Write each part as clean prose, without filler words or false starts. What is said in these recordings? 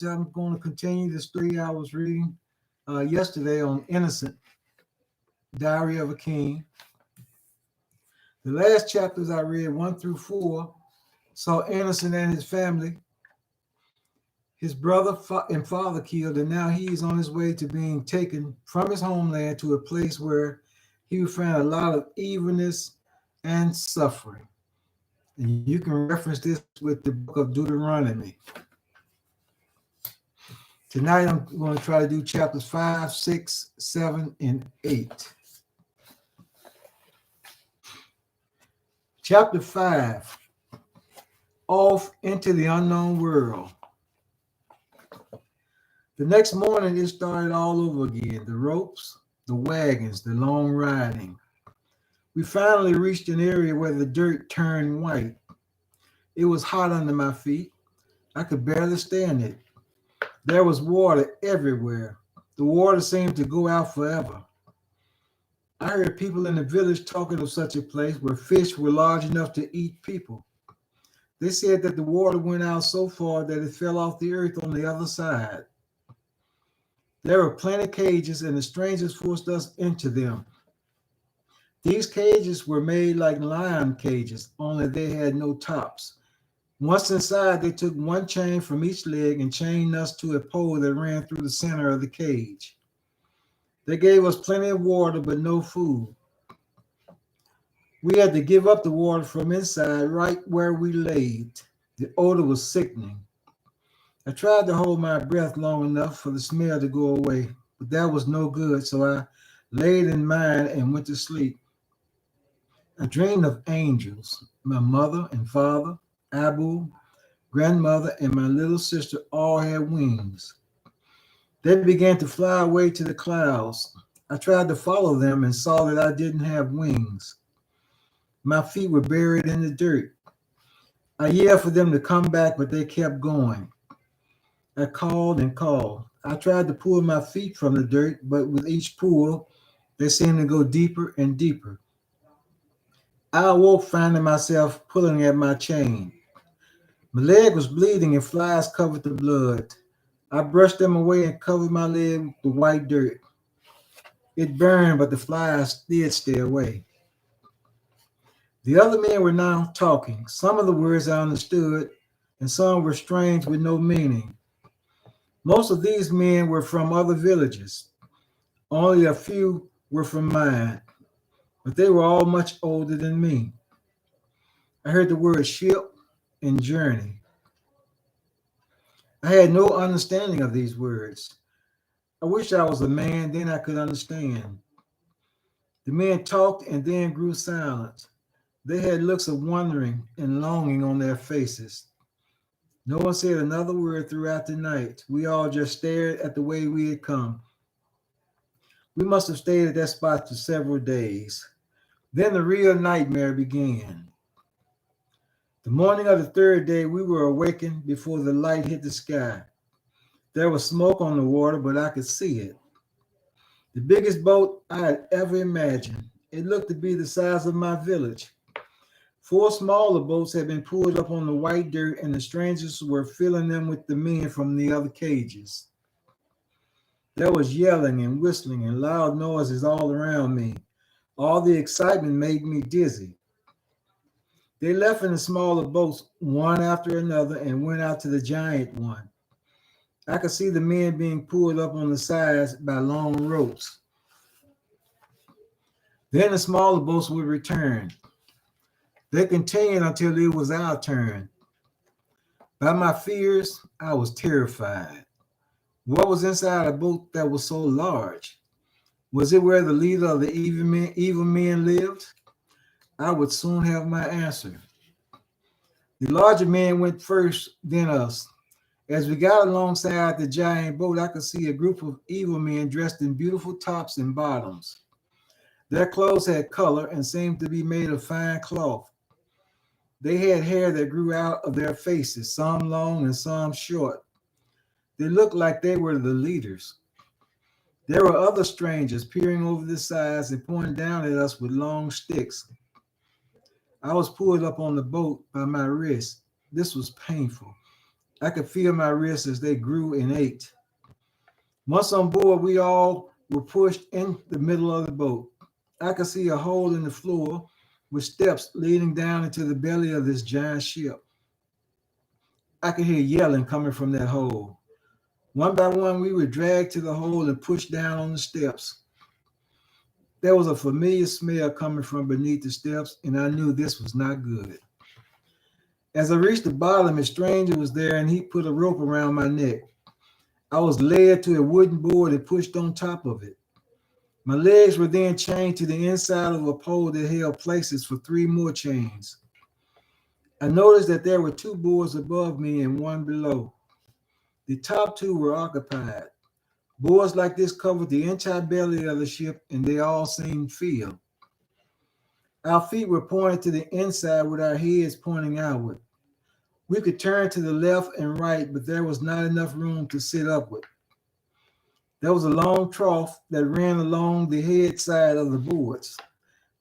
I'm going to continue the story I was reading yesterday on Innocent, Diary of a King. The last chapters I read, 1 through 4, saw Innocent and his family, his brother and father killed, and now he is on his way to being taken from his homeland to a place where he will find a lot of evilness and suffering. And you can reference this with the book of Deuteronomy. Tonight I'm going to try to do chapters 5, 6, 7, and 8. Chapter 5, Off into the Unknown World. The next morning it started all over again. The ropes, the wagons, the long riding. We finally reached an area where the dirt turned white. It was hot under my feet. I could barely stand it. There was water everywhere. The water seemed to go out forever. I heard people in the village talking of such a place where fish were large enough to eat people. They said that the water went out so far that it fell off the earth on the other side. There were plenty of cages, and the strangers forced us into them. These cages were made like lion cages, only they had no tops. Once inside, they took one chain from each leg and chained us to a pole that ran through the center of the cage. They gave us plenty of water, but no food. We had to give up the water from inside right where we laid. The odor was sickening. I tried to hold my breath long enough for the smell to go away, but that was no good, so I laid in mine and went to sleep. I dreamed of angels, my mother and father, Abu, grandmother, and my little sister all had wings. They began to fly away to the clouds. I tried to follow them and saw that I didn't have wings. My feet were buried in the dirt. I yelled for them to come back, but they kept going. I called and called. I tried to pull my feet from the dirt, but with each pull, they seemed to go deeper and deeper. I awoke finding myself pulling at my chain. My leg was bleeding and flies covered the blood. I brushed them away and covered my leg with the white dirt. It burned, but the flies did stay away. The other men were now talking. Some of the words I understood, and some were strange with no meaning. Most of these men were from other villages. Only a few were from mine, but they were all much older than me. I heard the word ship and journey. I had no understanding of these words. I wish I was a man, then I could understand. The men talked and then grew silent. They had looks of wondering and longing on their faces. No one said another word throughout the night. We all just stared at the way we had come. We must have stayed at that spot for several days. Then the real nightmare began. The morning of the third day, we were awakened before the light hit the sky. There was smoke on the water, but I could see it. The biggest boat I had ever imagined. It looked to be the size of my village. 4 smaller boats had been pulled up on the white dirt, and the strangers were filling them with the men from the other cages. There was yelling and whistling and loud noises all around me. All the excitement made me dizzy. They left in the smaller boats one after another and went out to the giant one. I could see the men being pulled up on the sides by long ropes. Then the smaller boats would return. They continued until it was our turn. By my fears, I was terrified. What was inside a boat that was so large? Was it where the leader of the evil men lived? I would soon have my answer. The larger men went first, then us. As we got alongside the giant boat, I could see a group of evil men dressed in beautiful tops and bottoms. Their clothes had color and seemed to be made of fine cloth. They had hair that grew out of their faces, some long and some short. They looked like they were the leaders. There were other strangers peering over the sides and pointing down at us with long sticks. I was pulled up on the boat by my wrist. This was painful. I could feel my wrists as they grew and ached. Once on board, we all were pushed in the middle of the boat. I could see a hole in the floor with steps leading down into the belly of this giant ship. I could hear yelling coming from that hole. One by one, we were dragged to the hole and pushed down on the steps. There was a familiar smell coming from beneath the steps, and I knew this was not good. As I reached the bottom, a stranger was there and he put a rope around my neck. I was led to a wooden board and pushed on top of it. My legs were then chained to the inside of a pole that held places for 3 more chains. I noticed that there were 2 boards above me and 1 below. The top 2 were occupied. Boards like this covered the entire belly of the ship, and they all seemed filled. Our feet were pointed to the inside with our heads pointing outward. We could turn to the left and right, but there was not enough room to sit upward. There was a long trough that ran along the head side of the boards.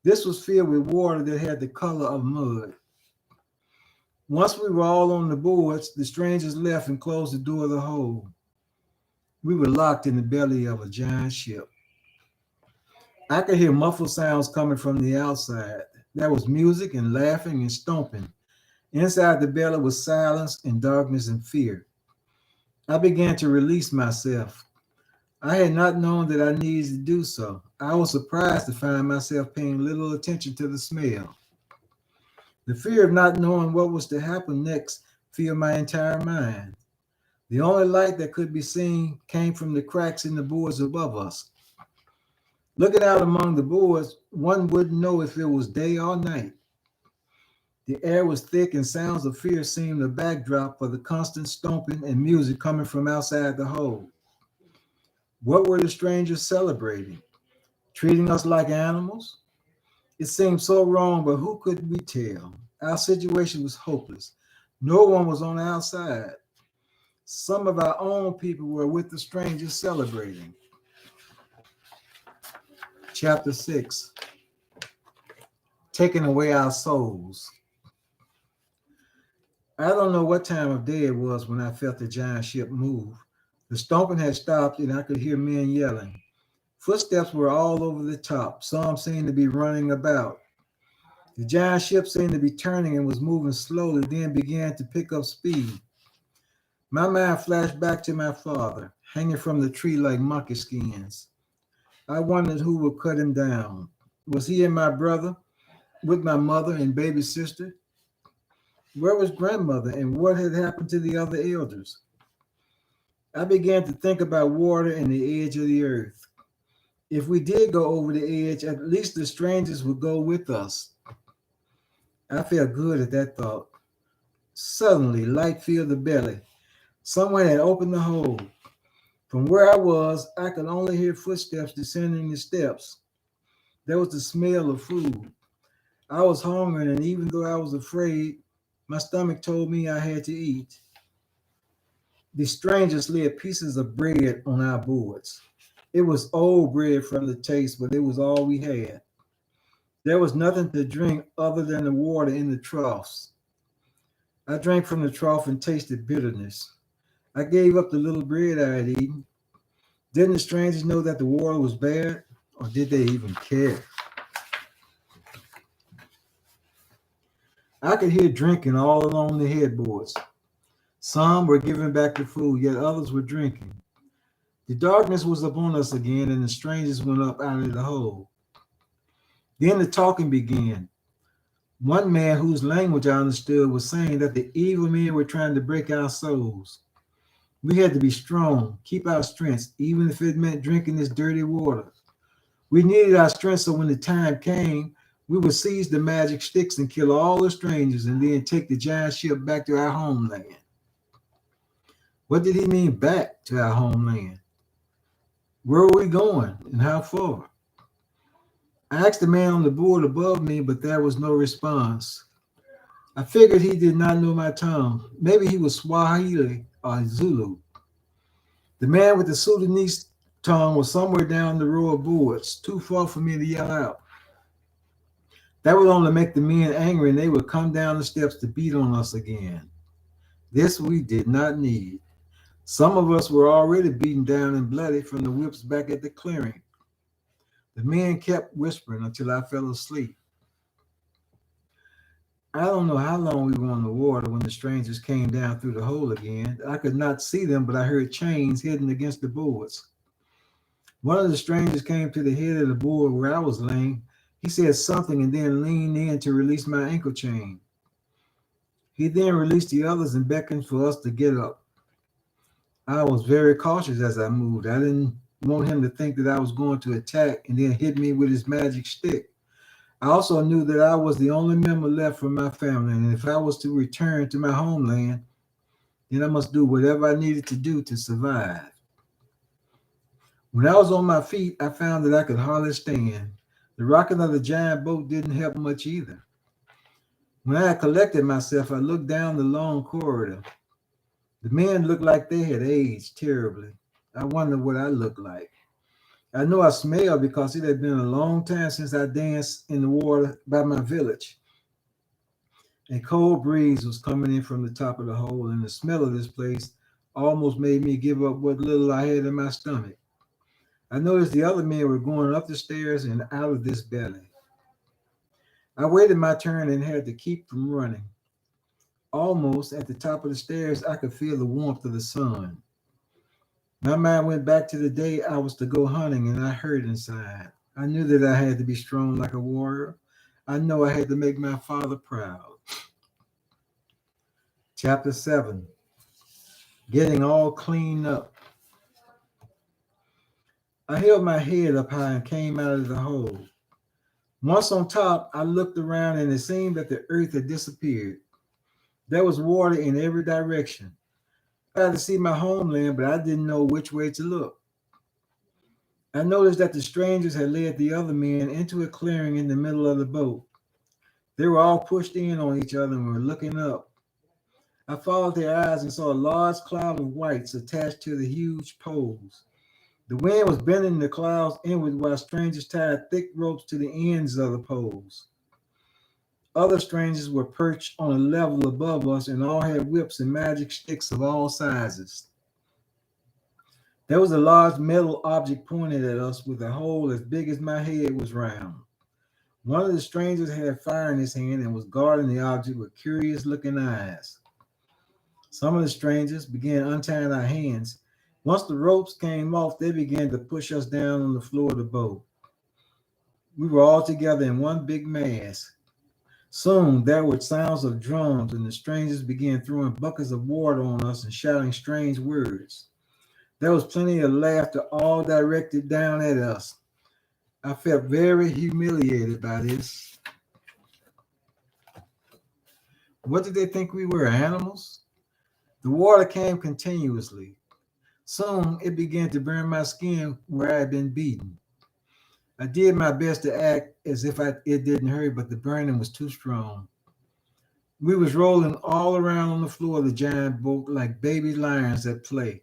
This was filled with water that had the color of mud. Once we were all on the boards, the strangers left and closed the door of the hold. We were locked in the belly of a giant ship. I could hear muffled sounds coming from the outside. There was music and laughing and stomping. Inside the belly was silence and darkness and fear. I began to release myself. I had not known that I needed to do so. I was surprised to find myself paying little attention to the smell. The fear of not knowing what was to happen next filled my entire mind. The only light that could be seen came from the cracks in the boards above us. Looking out among the boards, one wouldn't know if it was day or night. The air was thick and sounds of fear seemed a backdrop for the constant stomping and music coming from outside the hold. What were the strangers celebrating? Treating us like animals? It seemed so wrong, but who could we tell? Our situation was hopeless. No one was on the outside. Some of our own people were with the strangers celebrating. Chapter 6. Taking away our souls. I don't know what time of day it was when I felt the giant ship move. The stomping had stopped and I could hear men yelling. Footsteps were all over the top. Some seemed to be running about. The giant ship seemed to be turning and was moving slowly, then began to pick up speed. My mind flashed back to my father, hanging from the tree like monkey skins. I wondered who would cut him down. Was he and my brother, with my mother and baby sister? Where was grandmother and what had happened to the other elders? I began to think about water and the edge of the earth. If we did go over the edge, at least the strangers would go with us. I felt good at that thought. Suddenly, light filled the belly. Someone had opened the hole. From where I was, I could only hear footsteps descending the steps. There was the smell of food. I was hungry, and even though I was afraid, my stomach told me I had to eat. The strangers laid pieces of bread on our boards. It was old bread from the taste, but it was all we had. There was nothing to drink other than the water in the troughs. I drank from the trough and tasted bitterness. I gave up the little bread I had eaten. Didn't the strangers know that the water was bad, or did they even care? I could hear drinking all along the headboards. Some were giving back the food, yet others were drinking. The darkness was upon us again, and the strangers went up out of the hole. Then the talking began. One man whose language I understood was saying that the evil men were trying to break our souls. We had to be strong, keep our strength, even if it meant drinking this dirty water. We needed our strength so when the time came, we would seize the magic sticks and kill all the strangers and then take the giant ship back to our homeland. What did he mean back to our homeland? Where were we going and how far? I asked the man on the board above me, but there was no response. I figured he did not know my tongue. Maybe he was Swahili or Zulu. The man with the Sudanese tongue was somewhere down the row of boards, too far for me to yell out. That would only make the men angry and they would come down the steps to beat on us again. This we did not need. Some of us were already beaten down and bloody from the whips back at the clearing. The men kept whispering until I fell asleep. I don't know how long we were on the water when the strangers came down through the hole again. I could not see them, but I heard chains hidden against the boards. One of the strangers came to the head of the board where I was laying. He said something and then leaned in to release my ankle chain. He then released the others and beckoned for us to get up. I was very cautious as I moved. I didn't want him to think that I was going to attack and then hit me with his magic stick. I also knew that I was the only member left from my family, and if I was to return to my homeland, then I must do whatever I needed to do to survive. When I was on my feet, I found that I could hardly stand. The rocking of the giant boat didn't help much either. When I had collected myself, I looked down the long corridor. The men looked like they had aged terribly. I wondered what I looked like. I know I smelled because it had been a long time since I danced in the water by my village. A cold breeze was coming in from the top of the hole, and the smell of this place almost made me give up what little I had in my stomach. I noticed the other men were going up the stairs and out of this belly. I waited my turn and had to keep from running. Almost at the top of the stairs, I could feel the warmth of the sun. My mind went back to the day I was to go hunting, and I hurt inside. I knew that I had to be strong like a warrior. I know I had to make my father proud. Chapter 7, Getting All Cleaned Up. I held my head up high and came out of the hole. Once on top, I looked around and it seemed that the earth had disappeared. There was water in every direction. I had to see my homeland, but I didn't know which way to look. I noticed that the strangers had led the other men into a clearing in the middle of the boat. They were all pushed in on each other and were looking up. I followed their eyes and saw a large cloud of whites attached to the huge poles. The wind was bending the clouds inward while strangers tied thick ropes to the ends of the poles. Other strangers were perched on a level above us and all had whips and magic sticks of all sizes. There was a large metal object pointed at us with a hole as big as my head was round. One of the strangers had fire in his hand and was guarding the object with curious looking eyes. Some of the strangers began untying our hands. Once the ropes came off, they began to push us down on the floor of the boat. We were all together in one big mass. Soon there were sounds of drums, and the strangers began throwing buckets of water on us and shouting strange words. There was plenty of laughter, all directed down at us. I felt very humiliated by this. What did they think we were, animals? The water came continuously. Soon it began to burn my skin where I had been beaten. I did my best to act as if it didn't hurt, but the burning was too strong. We was rolling all around on the floor of the giant boat like baby lions at play.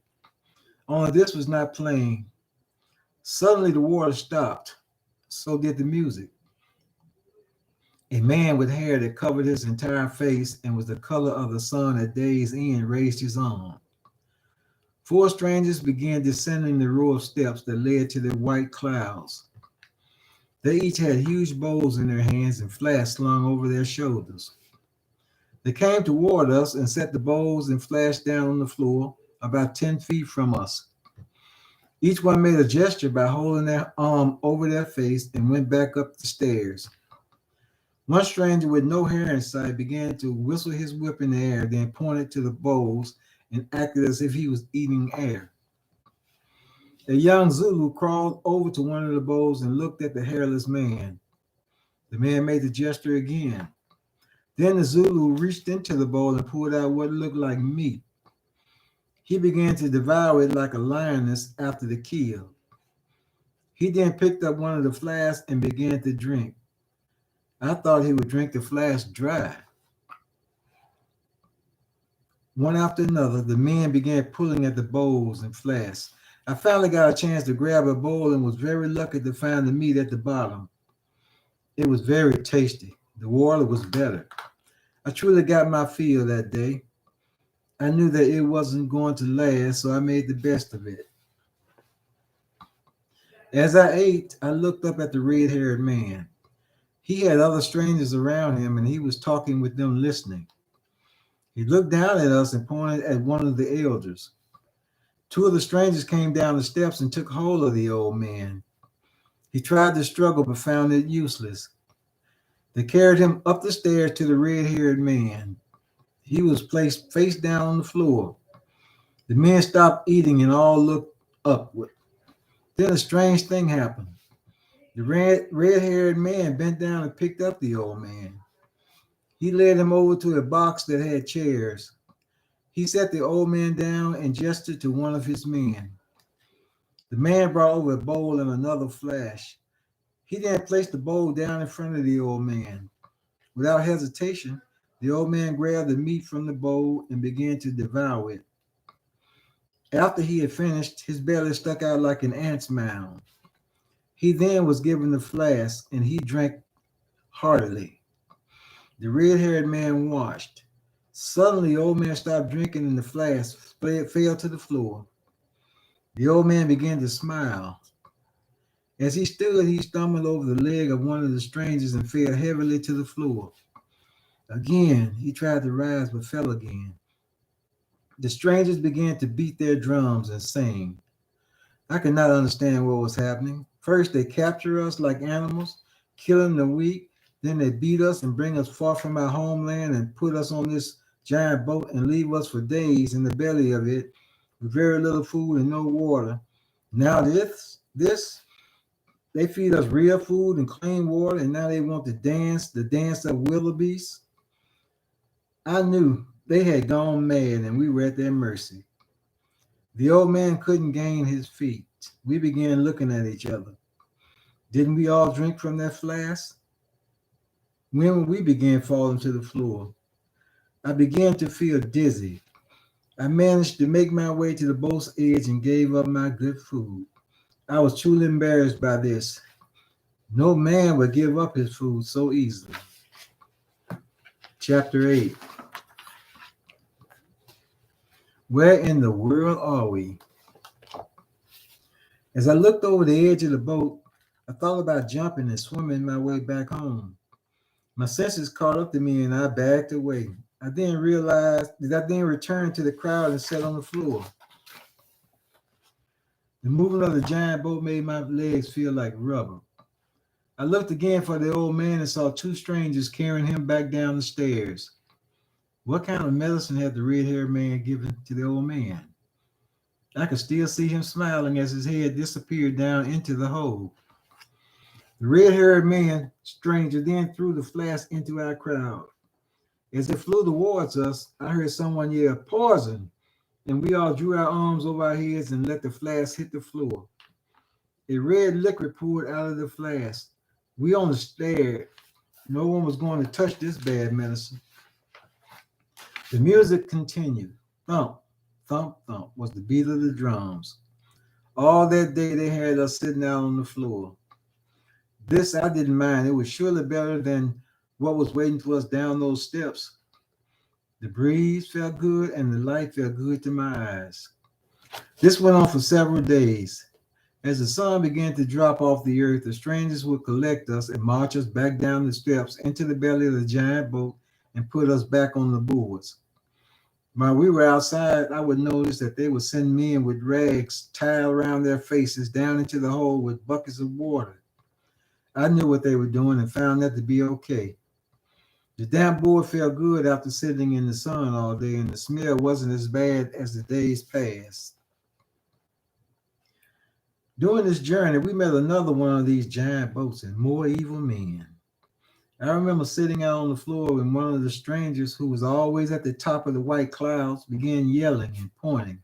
Only this was not playing. Suddenly the water stopped. So did the music. A man with hair that covered his entire face and was the color of the sun at day's end raised his arm. Four strangers began descending the row of steps that led to the white clouds. They each had huge bowls in their hands and flasks slung over their shoulders. They came toward us and set the bowls and flasks down on the floor about 10 feet from us. Each one made a gesture by holding their arm over their face and went back up the stairs. One stranger with no hair in sight began to whistle his whip in the air, then pointed to the bowls and acted as if he was eating air. A young Zulu crawled over to one of the bowls and looked at the hairless man. The man made the gesture again. Then the Zulu reached into the bowl and pulled out what looked like meat. He began to devour it like a lioness after the kill. He then picked up one of the flasks and began to drink. I thought he would drink the flask dry. One after another, the men began pulling at the bowls and flasks. I finally got a chance to grab a bowl and was very lucky to find the meat at the bottom. It was very tasty. The water was better. I truly got my fill that day. I knew that it wasn't going to last, so I made the best of it. As I ate, I looked up at the red haired man. He had other strangers around him and he was talking with them, listening. He looked down at us and pointed at one of the elders. Two of the strangers came down the steps and took hold of the old man. He tried to struggle but found it useless. They carried him up the stairs to the red haired man. He was placed face down on the floor. The men stopped eating and all looked upward. Then a strange thing happened. The red-haired man bent down and picked up the old man. He led him over to a box that had chairs. He set the old man down and gestured to one of his men. The man brought over a bowl and another flask. He then placed the bowl down in front of the old man. Without hesitation, the old man grabbed the meat from the bowl and began to devour it. After he had finished, his belly stuck out like an ant's mound. He then was given the flask, and he drank heartily. The red-haired man watched. Suddenly, the old man stopped drinking, and the flask fell to the floor. The old man began to smile. As he stood, he stumbled over the leg of one of the strangers and fell heavily to the floor. Again, he tried to rise, but fell again. The strangers began to beat their drums and sing. I could not understand what was happening. First, they capture us like animals, killing the weak. Then they beat us and bring us far from our homeland and put us on this giant boat and leave us for days in the belly of it with very little food and no water. Now this, they feed us real food and clean water, and now they want to dance, the dance of wildebeest. I knew they had gone mad and we were at their mercy. The old man couldn't gain his feet. We began looking at each other. Didn't we all drink from that flask? When we began falling to the floor, I began to feel dizzy. I managed to make my way to the boat's edge and gave up my good food. I was truly embarrassed by this. No man would give up his food so easily. Chapter 8. Where in the world are we? As I looked over the edge of the boat, I thought about jumping and swimming my way back home. My senses caught up to me and I backed away. I then returned to the crowd and sat on the floor. The movement of the giant boat made my legs feel like rubber. I looked again for the old man and saw two strangers carrying him back down the stairs. What kind of medicine had the red-haired man given to the old man? I could still see him smiling as his head disappeared down into the hole. The red-haired man, stranger, then threw the flask into our crowd. As it flew towards us, I heard someone yell, "Poison!" And we all drew our arms over our heads and let the flask hit the floor. A red liquid poured out of the flask. We only stared. No one was going to touch this bad medicine. The music continued. Thump, thump, thump was the beat of the drums. All that day they had us sitting out on the floor. This I didn't mind. It was surely better than what was waiting for us down those steps. The breeze felt good and the light felt good to my eyes. This went on for several days. As the sun began to drop off the earth, the strangers would collect us and march us back down the steps into the belly of the giant boat and put us back on the boards. While we were outside, I would notice that they would send men with rags tied around their faces down into the hole with buckets of water. I knew what they were doing and found that to be okay. The damp board felt good after sitting in the sun all day, and the smell wasn't as bad as the days passed. During this journey, we met another one of these giant boats and more evil men. I remember sitting out on the floor when one of the strangers, who was always at the top of the white clouds, began yelling and pointing.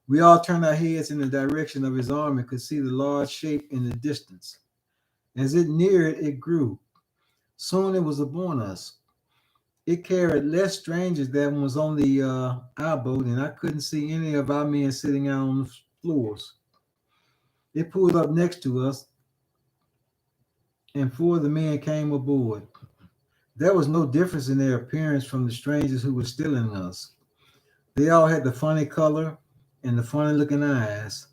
We all turned our heads in the direction of his arm and could see the large shape in the distance. As it neared, it grew. Soon it was upon us. It carried less strangers than was on our boat, and I couldn't see any of our men sitting out on the floors. It pulled up next to us, and four of the men came aboard. There was no difference in their appearance from the strangers who were stealing us. They all had the funny color and the funny looking eyes.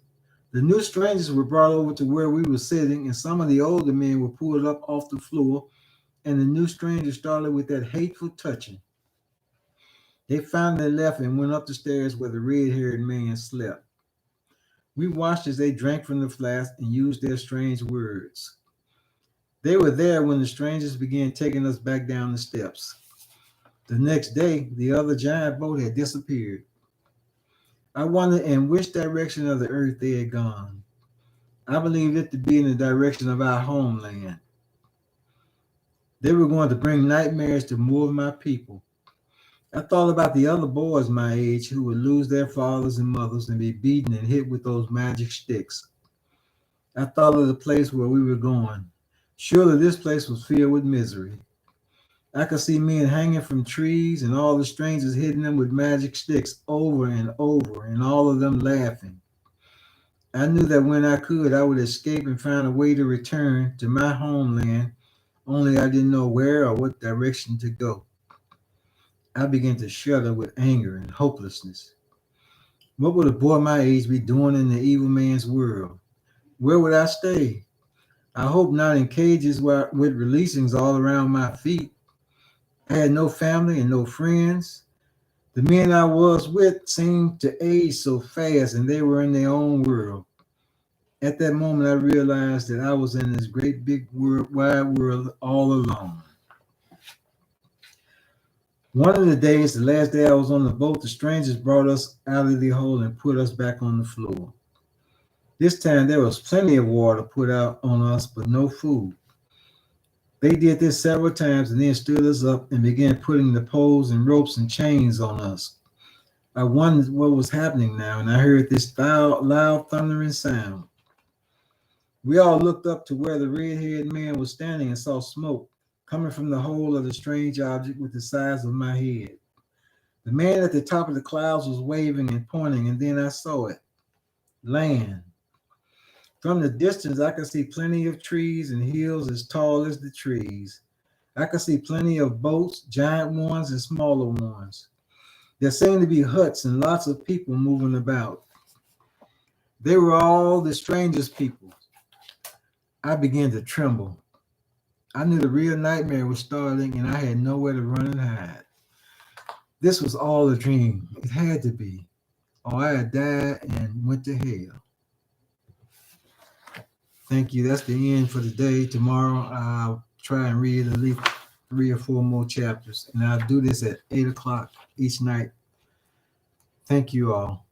The new strangers were brought over to where we were sitting, and some of the older men were pulled up off the floor, and the new strangers started with that hateful touching. They finally left and went up the stairs where the red haired man slept. We watched as they drank from the flask and used their strange words. They were there when the strangers began taking us back down the steps. The next day, the other giant boat had disappeared. I wondered in which direction of the earth they had gone. I believed it to be in the direction of our homeland. They were going to bring nightmares to more of my people. I thought about the other boys my age who would lose their fathers and mothers and be beaten and hit with those magic sticks. I thought of the place where we were going. Surely this place was filled with misery. I could see men hanging from trees and all the strangers hitting them with magic sticks over and over, and all of them laughing. I knew that when I could, I would escape and find a way to return to my homeland, only I didn't know where or what direction to go. I began to shudder with anger and hopelessness. What would a boy my age be doing in the evil man's world? Where would I stay? I hope not in cages with releasings all around my feet. I had no family and no friends. The men I was with seemed to age so fast, and they were in their own world. At that moment, I realized that I was in this great big wide world all alone. One of the days, the last day I was on the boat, the strangers brought us out of the hole and put us back on the floor. This time there was plenty of water put out on us, but no food. They did this several times and then stood us up and began putting the poles and ropes and chains on us. I wondered what was happening now, and I heard this loud thundering sound. We all looked up to where the red-haired man was standing and saw smoke coming from the hole of the strange object with the size of my head. The man at the top of the clouds was waving and pointing, and then I saw it. Land. From the distance, I could see plenty of trees and hills as tall as the trees. I could see plenty of boats, giant ones and smaller ones. There seemed to be huts and lots of people moving about. They were all the strangers' people. I began to tremble. I knew the real nightmare was starting and I had nowhere to run and hide. This was all a dream. It had to be, or I had died and went to hell. Thank you. That's the end for today. Tomorrow, I'll try and read at least 3 or 4 more chapters, and I'll do this at 8 o'clock each night. Thank you all.